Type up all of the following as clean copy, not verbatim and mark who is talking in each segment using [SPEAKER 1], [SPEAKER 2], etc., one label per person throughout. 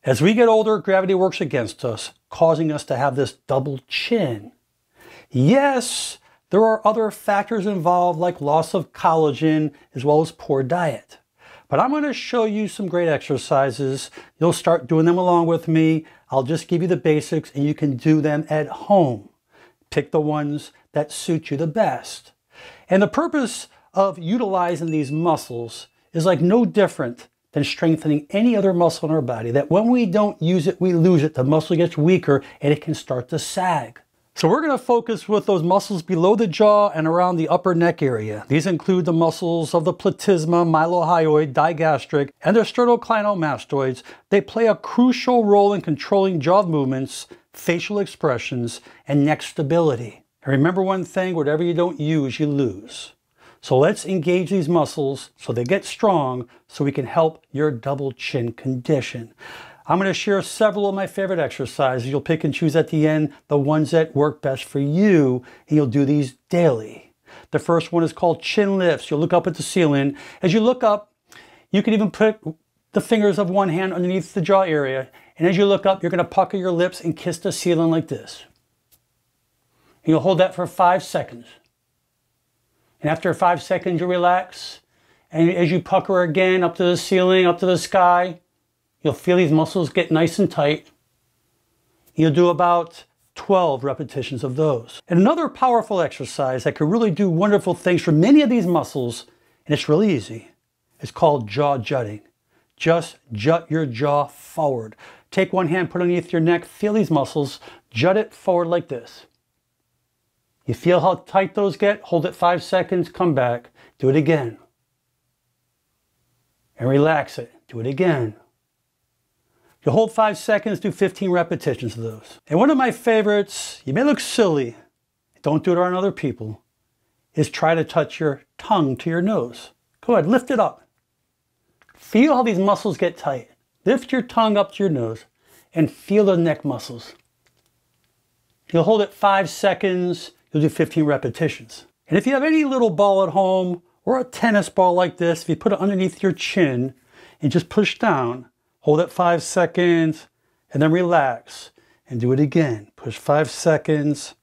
[SPEAKER 1] As we get older, gravity works against us, causing us to have this double chin. Yes, there are other factors involved like loss of collagen as well as poor diet. But I'm going to show you some great exercises. You'll start doing them along with me. I'll just give you the basics and you can do them at home. Pick the ones that suit you the best. And the purpose of utilizing these muscles is like no different than strengthening any other muscle in our body, that when we don't use it, we lose it. The muscle gets weaker and it can start to sag. So we're going to focus with those muscles below the jaw and around the upper neck area. These include the muscles of the platysma, mylohyoid, digastric, and the sternocleidomastoids. They play a crucial role in controlling jaw movements, facial expressions, and neck stability. And remember one thing, whatever you don't use, you lose. So let's engage these muscles so they get strong so we can help your double chin condition. I'm going to share several of my favorite exercises. You'll pick and choose at the end the ones that work best for you, and you'll do these daily. The first one is called chin lifts. You'll look up at the ceiling. As you look up, you can even put the fingers of one hand underneath the jaw area, and as you look up, you're going to pucker your lips and kiss the ceiling like this. And you'll hold that for 5 seconds. And after 5 seconds, you relax. And as you pucker again up to the ceiling, up to the sky, you'll feel these muscles get nice and tight. You'll do about 12 repetitions of those. And another powerful exercise that can really do wonderful things for many of these muscles, and it's really easy, it's called jaw jutting. Just jut your jaw forward. Take one hand, put it underneath your neck, feel these muscles, jut it forward like this. You feel how tight those get? Hold it 5 seconds, come back, do it again. And relax it, do it again. You hold 5 seconds, do 15 repetitions of those. And one of my favorites, you may look silly, don't do it around other people, is try to touch your tongue to your nose. Go ahead, lift it up. Feel how these muscles get tight. Lift your tongue up to your nose and feel the neck muscles. You'll hold it 5 seconds, you'll do 15 repetitions. And if you have any little ball at home or a tennis ball like this, if you put it underneath your chin and just push down, hold it 5 seconds and then relax and do it again. Push 5 seconds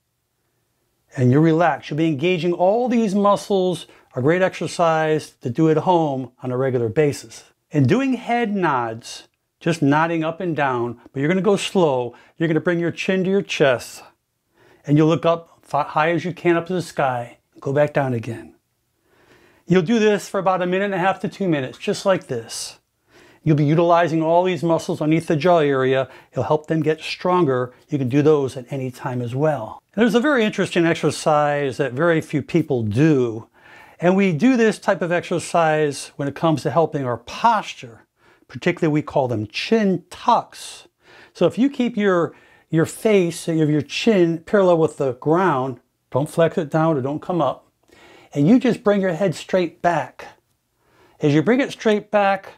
[SPEAKER 1] and you relax. You'll be engaging all these muscles, a great exercise to do at home on a regular basis. And doing head nods, just nodding up and down, but you're going to go slow. You're going to bring your chin to your chest and you'll look up high as you can up to the sky. Go back down again. You'll do this for about 1.5 to 2 minutes, just like this. You'll be utilizing all these muscles underneath the jaw area. It'll help them get stronger. You can do those at any time as well. And there's a very interesting exercise that very few people do. And we do this type of exercise when it comes to helping our posture. Particularly, we call them chin tucks. So if you keep your face, your chin parallel with the ground, don't flex it down or don't come up, and you just bring your head straight back. As you bring it straight back,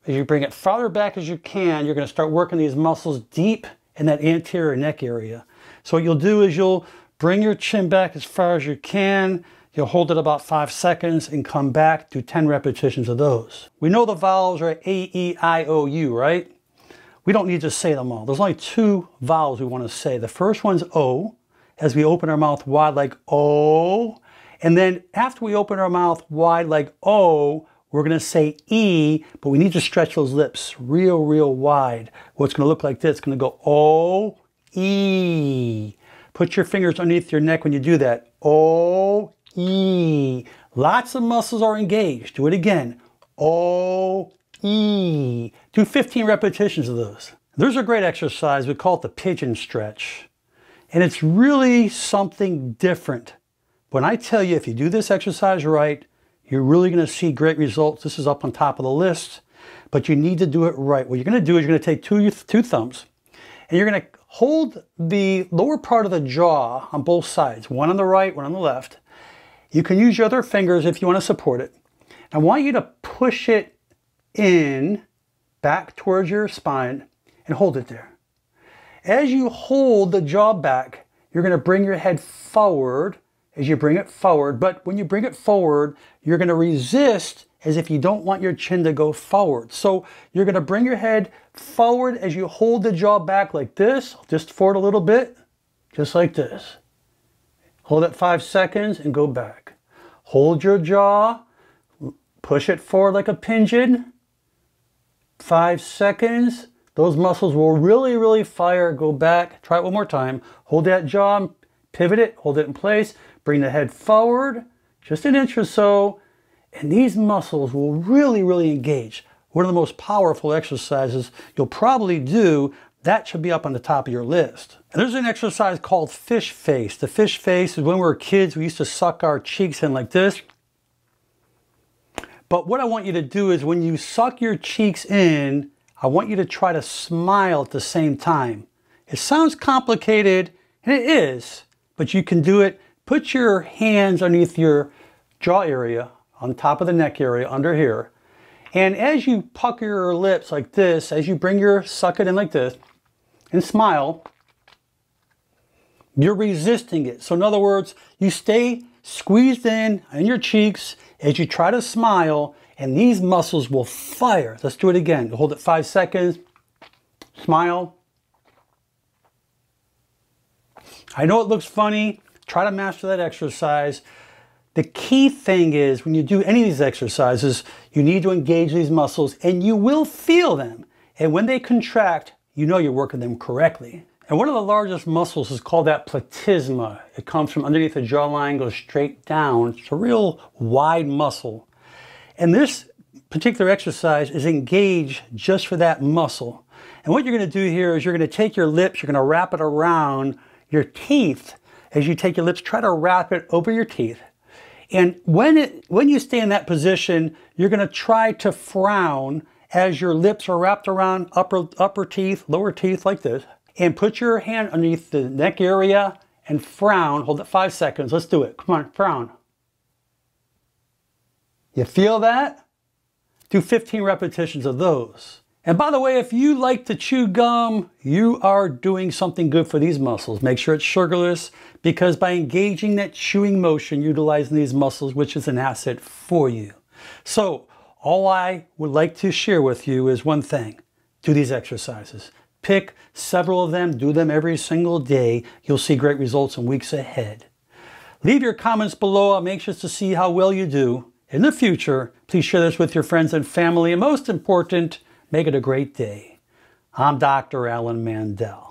[SPEAKER 1] as you bring it farther back as you can, you're going to start working these muscles deep in that anterior neck area. So what you'll do is you'll bring your chin back as far as you can, you'll hold it about 5 seconds and come back, do 10 repetitions of those. We know the vowels are A, E, I, O, U, right? We don't need to say them all. There's only 2 vowels we want to say. The first one's O, as we open our mouth wide like O. And then after we open our mouth wide like O, we're going to say E, but we need to stretch those lips real, real wide. Well, it's going to look like this. It's going to go O, E. Put your fingers underneath your neck when you do that. O, E. Lots of muscles are engaged. Do it again. O, E. Do 15 repetitions of those. There's a great exercise. We call it the pigeon stretch. And it's really something different. When I tell you, if you do this exercise right, you're really going to see great results. This is up on top of the list, but you need to do it right. What you're going to do is you're going to take two thumbs and you're going to hold the lower part of the jaw on both sides, one on the right, one on the left. You can use your other fingers if you want to support it. I want you to push it in back towards your spine and hold it there. As you hold the jaw back, you're going to bring your head forward as you bring it forward, but when you bring it forward, you're going to resist as if you don't want your chin to go forward. So you're going to bring your head forward as you hold the jaw back like this, just forward a little bit, just like this. Hold it 5 seconds and go back. Hold your jaw, push it forward like a pigeon. 5 seconds. Those muscles will really fire. Go back. Try it one more time. Hold that jaw, pivot it, hold it in place. Bring the head forward, just an inch or so. And these muscles will really engage. One of the most powerful exercises you'll probably do. That should be up on the top of your list. And there's an exercise called fish face. The fish face is when we were kids, we used to suck our cheeks in like this. But what I want you to do is when you suck your cheeks in, I want you to try to smile at the same time. It sounds complicated, and it is, but you can do it. Put your hands underneath your jaw area, on top of the neck area, under here. And as you pucker your lips like this, as you bring your suck it in like this, and smile, you're resisting it. So in other words, you stay squeezed in your cheeks as you try to smile, and these muscles will fire. Let's do it again. Hold it 5 seconds. Smile. I know it looks funny. Try to master that exercise. The key thing is when you do any of these exercises, you need to engage these muscles and you will feel them. And when they contract, you know you're working them correctly. And one of the largest muscles is called that platysma. It comes from underneath the jawline, goes straight down. It's a real wide muscle. And this particular exercise is engaged just for that muscle. And what you're going to do here is you're going to take your lips, you're going to wrap it around your teeth. As you take your lips, try to wrap it over your teeth. And when you stay in that position, you're going to try to frown as your lips are wrapped around upper teeth, lower teeth like this. And put your hand underneath the neck area and frown. Hold it 5 seconds. Let's do it. Come on, frown. You feel that? Do 15 repetitions of those. And by the way, if you like to chew gum, you are doing something good for these muscles. Make sure it's sugarless, because by engaging that chewing motion, utilizing these muscles, which is an asset for you. So all I would like to share with you is one thing. Do these exercises. Pick several of them, do them every single day. You'll see great results in weeks ahead. Leave your comments below. I'm anxious to see how well you do. In the future, please share this with your friends and family. And most important, make it a great day. I'm Dr. Alan Mandell.